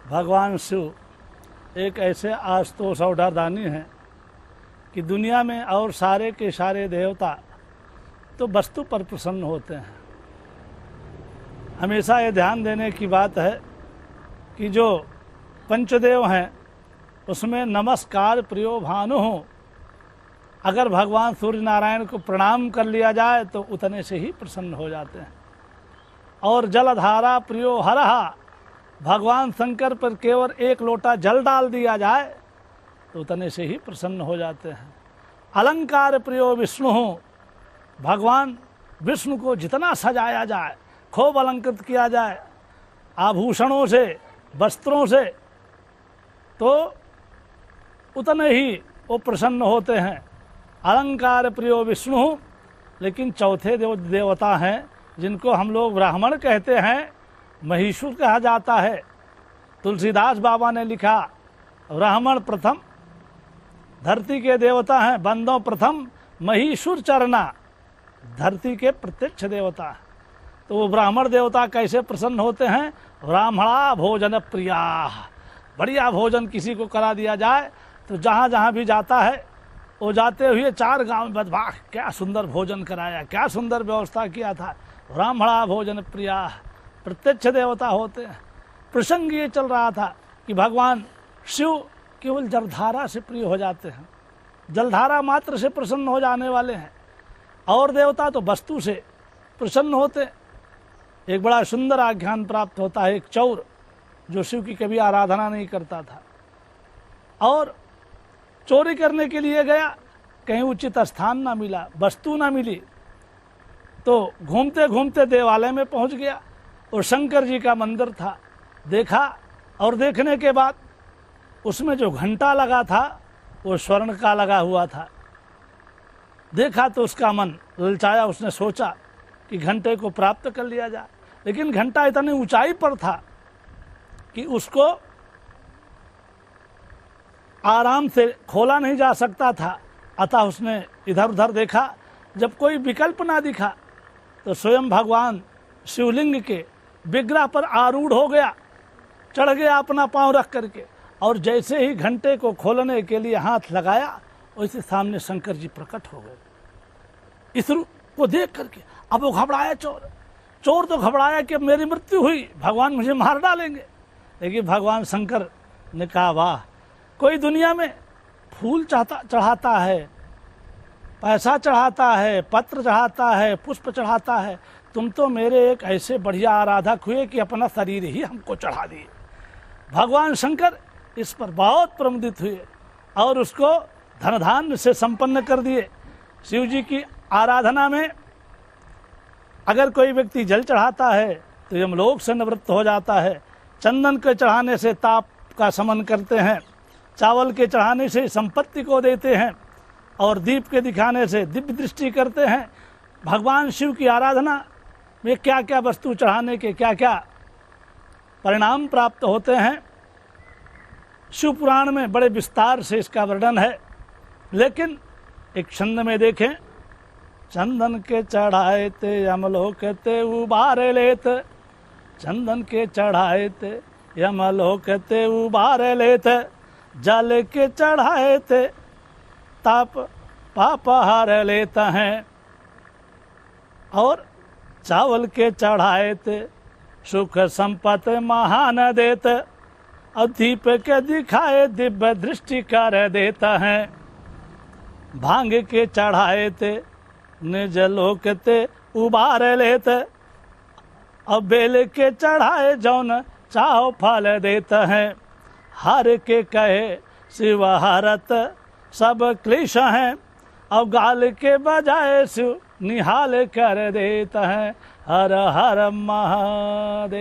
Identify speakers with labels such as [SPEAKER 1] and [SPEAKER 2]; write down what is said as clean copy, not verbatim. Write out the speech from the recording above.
[SPEAKER 1] भगवान शिव एक ऐसे आशुतोष और डरदानी हैं कि दुनिया में और सारे के सारे देवता तो वस्तु पर प्रसन्न होते हैं। हमेशा ये ध्यान देने की बात है कि जो पंचदेव हैं उसमें नमस्कार प्रियो भानु हो, अगर भगवान सूर्य नारायण को प्रणाम कर लिया जाए तो उतने से ही प्रसन्न हो जाते हैं। और जलधारा प्रियो हरहा, भगवान शंकर पर केवल एक लोटा जल डाल दिया जाए तो उतने से ही प्रसन्न हो जाते हैं। अलंकार प्रियो विष्णु हो, भगवान विष्णु को जितना सजाया जाए, खूब अलंकृत किया जाए आभूषणों से, वस्त्रों से, तो उतने ही वो प्रसन्न होते हैं। अलंकार प्रियो विष्णु। लेकिन चौथे देवता हैं जिनको हम लोग ब्राह्मण कहते हैं, महीषुर कहा जाता है। तुलसीदास बाबा ने लिखा, ब्राह्मण प्रथम धरती के देवता हैं, बंदों प्रथम महीषुर चरना, धरती के प्रत्यक्ष देवता हैं। तो वो ब्राह्मण देवता कैसे प्रसन्न होते हैं? ब्राह्मणा भोजन प्रिया, बढ़िया भोजन किसी को करा दिया जाए तो जहाँ जहाँ भी जाता है वो जाते हुए चार गांव में बदवाह क्या सुंदर भोजन कराया, क्या सुंदर व्यवस्था किया था। ब्राह्मणा भोजन प्रिया, प्रत्यक्ष देवता होते हैं। प्रसंग ये चल रहा था कि भगवान शिव केवल जलधारा से प्रिय हो जाते हैं, जलधारा मात्र से प्रसन्न हो जाने वाले हैं। और देवता तो वस्तु से प्रसन्न होते। एक बड़ा सुंदर आख्यान प्राप्त होता है, एक चौर जो शिव की कभी आराधना नहीं करता था और चोरी करने के लिए गया, कहीं उचित स्थान ना मिला, वस्तु ना मिली, तो घूमते घूमते देवालय में पहुंच गया और शंकर जी का मंदिर था। देखा और देखने के बाद उसमें जो घंटा लगा था वो स्वर्ण का लगा हुआ था। देखा तो उसका मन ललचाया, उसने सोचा कि घंटे को प्राप्त कर लिया जाए, लेकिन घंटा इतनी ऊंचाई पर था कि उसको आराम से खोला नहीं जा सकता था। अतः उसने इधर उधर देखा, जब कोई विकल्प ना दिखा तो स्वयं भगवान शिवलिंग के विग्रह पर आरूढ़ हो गया, चढ़ गया अपना पांव रख करके, और जैसे ही घंटे को खोलने के लिए हाथ लगाया वैसे सामने शंकर जी प्रकट हो गए। इस रूप को देख करके अब वो घबराया चोर तो घबराया कि अब मेरी मृत्यु हुई, भगवान मुझे मार डालेंगे। लेकिन भगवान शंकर ने कहा, वाह, कोई दुनिया में फूल चढ़ाता है, पैसा चढ़ाता है, पत्र चढ़ाता है, पुष्प चढ़ाता है, तुम तो मेरे एक ऐसे बढ़िया आराधक हुए कि अपना शरीर ही हमको चढ़ा दिए। भगवान शंकर इस पर बहुत प्रमुदित हुए और उसको धन धान्य से संपन्न कर दिए। शिव जी की आराधना में अगर कोई व्यक्ति जल चढ़ाता है तो यमलोक से निवृत्त हो जाता है। चंदन के चढ़ाने से ताप का शमन करते हैं, चावल के चढ़ाने से संपत्ति को देते हैं, और दीप के दिखाने से दिव्य दृष्टि करते हैं। भगवान शिव की आराधना में क्या क्या वस्तु चढ़ाने के क्या क्या परिणाम प्राप्त होते हैं, शिव पुराण में बड़े विस्तार से इसका वर्णन है। लेकिन एक छंद में देखें, चंदन के चढ़ाए ते यमलोक ते उबारे लेत, चंदन के चढ़ाए ते यमलोक ते उबारे लेत, जल के चढ़ाए ते ताप पाप हार लेता है, और चावल के चढ़ाए ते सुख संपत्ति महान देत, और दीप के दिखाए दिव्य दृष्टि कर देता है, भांग के चढ़ाए ते निज लोक ते उबार लेत, और बेल के चढ़ाए जौन चाहो फल देता है, हर के कहे शिव हरत सब क्लेश हैं, और गाल के बजाय शिव निहाल कर देता है। हर हर महादेव।